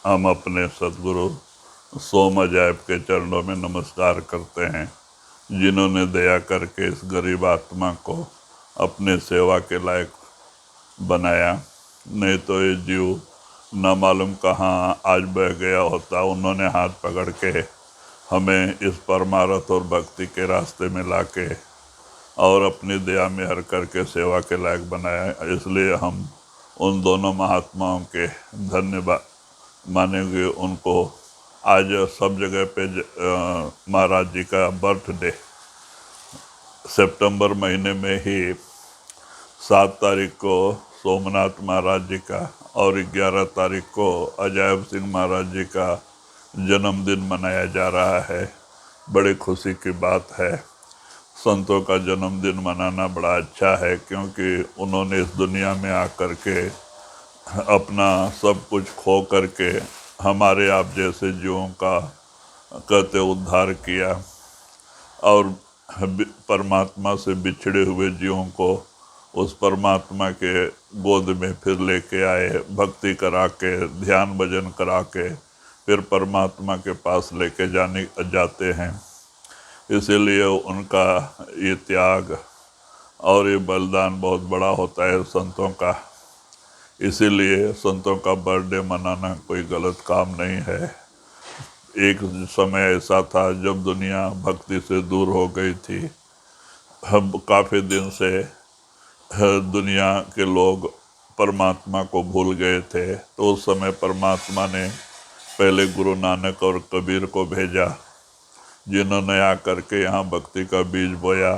हम अपने सद्गुरु सोम अजायब के चरणों में नमस्कार करते हैं, जिन्होंने दया करके इस गरीब आत्मा को अपने सेवा के लायक बनाया। नहीं तो ये जीव न मालूम कहाँ आज बह गया होता। उन्होंने हाथ पकड़ के हमें इस परमार्थ और भक्ति के रास्ते में लाके और अपनी दया में हर करके सेवा के लायक बनाया। इसलिए हम उन दोनों महात्माओं के धन्यवाद मानेंगे। उनको आज सब जगह पे महाराज जी का बर्थडे सितंबर महीने में ही 7 तारीख को सोमनाथ महाराज जी का और 11 तारीख को अजायब सिंह महाराज जी का जन्मदिन मनाया जा रहा है। बड़ी खुशी की बात है। संतों का जन्मदिन मनाना बड़ा अच्छा है, क्योंकि उन्होंने इस दुनिया में आकर के अपना सब कुछ खो करके हमारे आप जैसे जीवों का कहते उद्धार किया और परमात्मा से बिछड़े हुए जीवों को उस परमात्मा के गोद में फिर लेके आए। भक्ति करा के, ध्यान भजन करा के फिर परमात्मा के पास लेके जाते हैं। इसीलिए उनका ये त्याग और ये बलिदान बहुत बड़ा होता है संतों का। इसीलिए संतों का बर्थडे मनाना कोई गलत काम नहीं है। एक समय ऐसा था जब दुनिया भक्ति से दूर हो गई थी। हम काफ़ी दिन से दुनिया के लोग परमात्मा को भूल गए थे, तो उस समय परमात्मा ने पहले गुरु नानक और कबीर को भेजा, जिन्होंने आकर के यहाँ भक्ति का बीज बोया।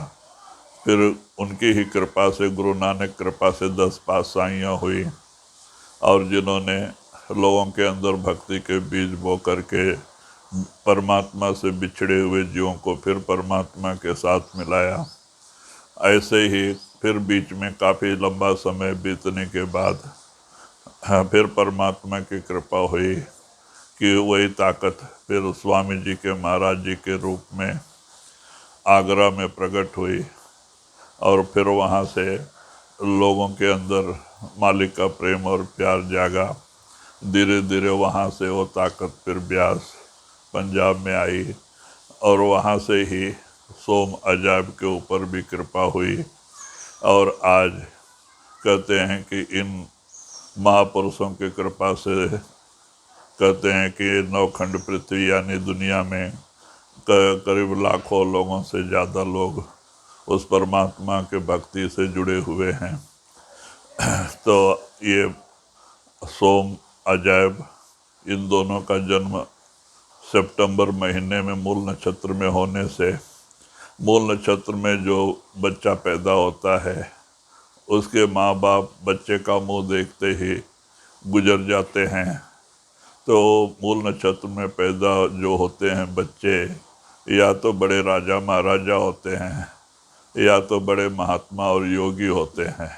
फिर उनकी ही कृपा से, गुरु नानक कृपा से 10 पातशाहियाँ हुई और जिन्होंने लोगों के अंदर भक्ति के बीज बो करके परमात्मा से बिछड़े हुए जीवों को फिर परमात्मा के साथ मिलाया। ऐसे ही फिर बीच में काफ़ी लंबा समय बीतने के बाद फिर परमात्मा की कृपा हुई कि वही ताकत फिर स्वामी जी के, महाराज जी के रूप में आगरा में प्रकट हुई और फिर वहाँ से लोगों के अंदर मालिक का प्रेम और प्यार जागा। धीरे धीरे वहाँ से वो ताकत फिर ब्यास पंजाब में आई और वहाँ से ही सोम अजायब के ऊपर भी कृपा हुई। और आज कहते हैं कि इन महापुरुषों की कृपा से कहते हैं कि नौखंड पृथ्वी यानी दुनिया में करीब लाखों लोगों से ज़्यादा लोग उस परमात्मा के भक्ति से जुड़े हुए हैं। तो ये सोम अजायब इन दोनों का जन्म सितंबर महीने में मूल नक्षत्र में होने से, मूल नक्षत्र में जो बच्चा पैदा होता है उसके माँ बाप बच्चे का मुंह देखते ही गुजर जाते हैं। तो मूल नक्षत्र में पैदा जो होते हैं बच्चे, या तो बड़े राजा महाराजा होते हैं या तो बड़े महात्मा और योगी होते हैं।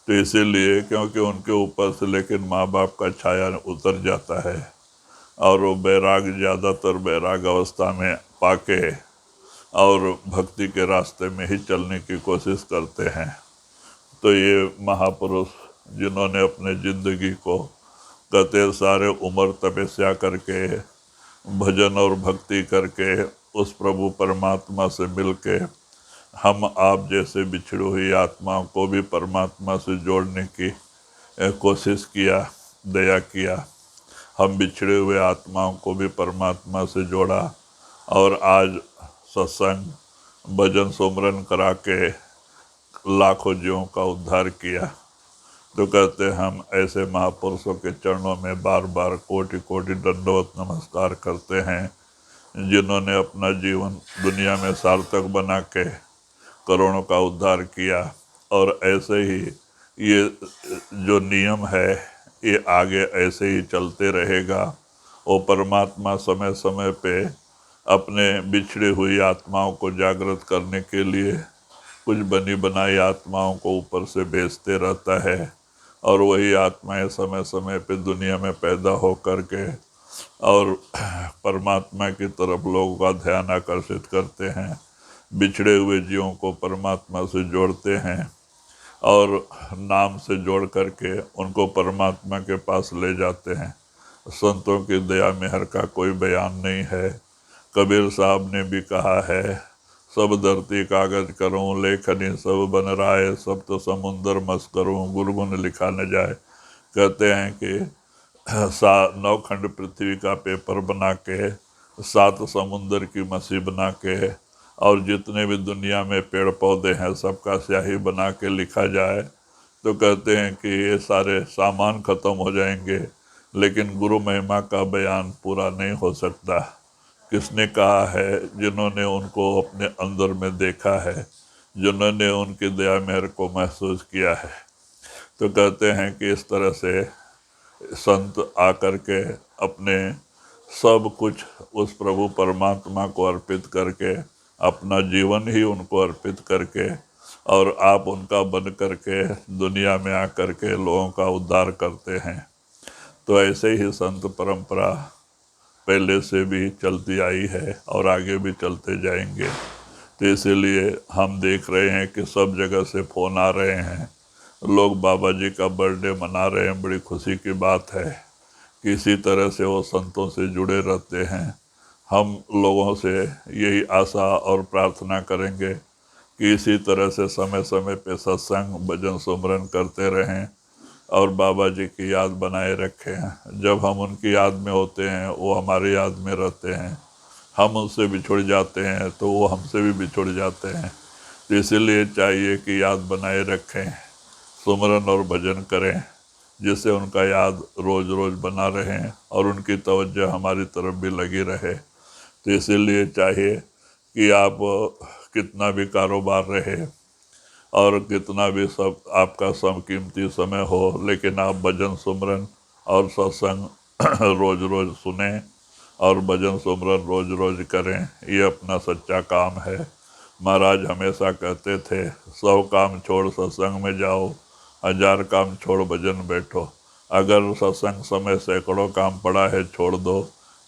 तो इसीलिए क्योंकि उनके ऊपर से लेकिन माँ बाप का छाया उतर जाता है और वो बैराग, ज़्यादातर बैराग अवस्था में पाके और भक्ति के रास्ते में ही चलने की कोशिश करते हैं। तो ये महापुरुष जिन्होंने अपने ज़िंदगी को कहते सारे उम्र तपस्या करके, भजन और भक्ति करके उस प्रभु परमात्मा से मिलके हम आप जैसे बिछड़ी हुई आत्माओं को भी परमात्मा से जोड़ने की कोशिश किया, दया किया। हम बिछड़े हुए आत्माओं को भी परमात्मा से जोड़ा और आज सत्संग, भजन, सुमरन करा के लाखों जीवों का उद्धार किया। तो कहते हैं हम ऐसे महापुरुषों के चरणों में बार बार कोटि कोटि दंडवत नमस्कार करते हैं, जिन्होंने अपना जीवन दुनिया में सार्थक बना के करोड़ों का उद्धार किया। और ऐसे ही ये जो नियम है ये आगे ऐसे ही चलते रहेगा। वो परमात्मा समय समय पे अपने बिछड़ी हुई आत्माओं को जागृत करने के लिए कुछ बनी बनाई आत्माओं को ऊपर से भेजते रहता है और वही आत्माएं समय समय पे दुनिया में पैदा हो करके और परमात्मा की तरफ लोगों का ध्यान आकर्षित करते हैं, बिछड़े हुए जीवों को परमात्मा से जोड़ते हैं और नाम से जोड़ करके उनको परमात्मा के पास ले जाते हैं। संतों की दया मेहर का कोई बयान नहीं है। कबीर साहब ने भी कहा है, सब धरती कागज करूं, लेखनी सब बन राय, सब तो समुंदर मस करूं, गुरगुन लिखा न जाए। कहते हैं कि 9 खंड पृथ्वी का पेपर बना के, 7 समुंदर की मसी बना के, और जितने भी दुनिया में पेड़ पौधे हैं सबका स्याही बना के लिखा जाए, तो कहते हैं कि ये सारे सामान खत्म हो जाएंगे, लेकिन गुरु महिमा का बयान पूरा नहीं हो सकता। किसने कहा है? जिन्होंने उनको अपने अंदर में देखा है, जिन्होंने उनकी दया मेहर को महसूस किया है। तो कहते हैं कि इस तरह से संत आकर के अपने सब कुछ उस प्रभु परमात्मा को अर्पित करके, अपना जीवन ही उनको अर्पित करके, और आप उनका बन करके दुनिया में आकर के लोगों का उद्धार करते हैं। तो ऐसे ही संत परंपरा पहले से भी चलती आई है और आगे भी चलते जाएंगे। तो इसीलिए हम देख रहे हैं कि सब जगह से फ़ोन आ रहे हैं, लोग बाबा जी का बर्थडे मना रहे हैं। बड़ी खुशी की बात है कि इसी तरह से वो संतों से जुड़े रहते हैं। हम लोगों से यही आशा और प्रार्थना करेंगे कि इसी तरह से समय समय पे सत्संग भजन सुमरन करते रहें और बाबा जी की याद बनाए रखें। जब हम उनकी याद में होते हैं, वो हमारी याद में रहते हैं। हम उनसे बिछुड़ जाते हैं तो वो हमसे भी बिछुड़ जाते हैं। तो इसीलिए चाहिए कि याद बनाए रखें, सुमरन और भजन करें, जिससे उनका याद रोज़ रोज़ बना रहें और उनकी तवज्जो हमारी तरफ भी लगी रहे। तो इसीलिए चाहिए कि आप कितना भी कारोबार रहे और कितना भी सब आपका कीमती समय हो, लेकिन आप भजन सुमरन और सत्संग रोज़ रोज़ सुने और भजन सुमरन रोज़ रोज़ करें। ये अपना सच्चा काम है। महाराज हमेशा कहते थे, 100 काम छोड़ सत्संग में जाओ, 1000 काम छोड़ भजन बैठो। अगर सत्संग समय सैकड़ों काम पड़ा है, छोड़ दो,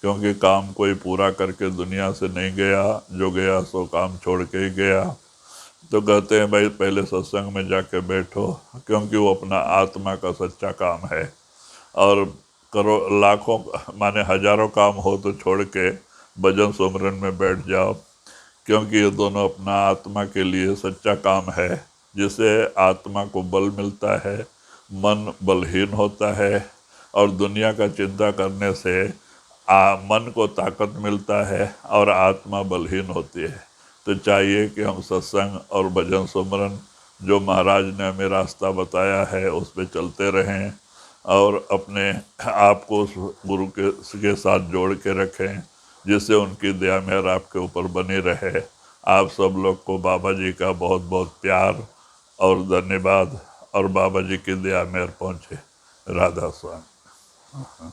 क्योंकि काम कोई पूरा करके दुनिया से नहीं गया, जो गया सो काम छोड़ के ही गया। तो कहते हैं भाई पहले सत्संग में जाके बैठो, क्योंकि वो अपना आत्मा का सच्चा काम है। और करो लाखों माने हजारों काम हो तो छोड़ के भजन सुमरन में बैठ जाओ, क्योंकि ये दोनों अपना आत्मा के लिए सच्चा काम है, जिससे आत्मा को बल मिलता है, मन बलहीन होता है, और दुनिया का चिंता करने से मन को ताकत मिलता है और आत्मा बलहीन होती है। तो चाहिए कि हम सत्संग और भजन सुमरन जो महाराज ने हमें रास्ता बताया है उस पर चलते रहें और अपने आप को उस गुरु के साथ जोड़ के रखें, जिससे उनकी दया मेहर आपके ऊपर बनी रहे। आप सब लोग को बाबा जी का बहुत बहुत प्यार और धन्यवाद, और बाबा जी की दया मेहर पहुँचे। राधा स्वामी।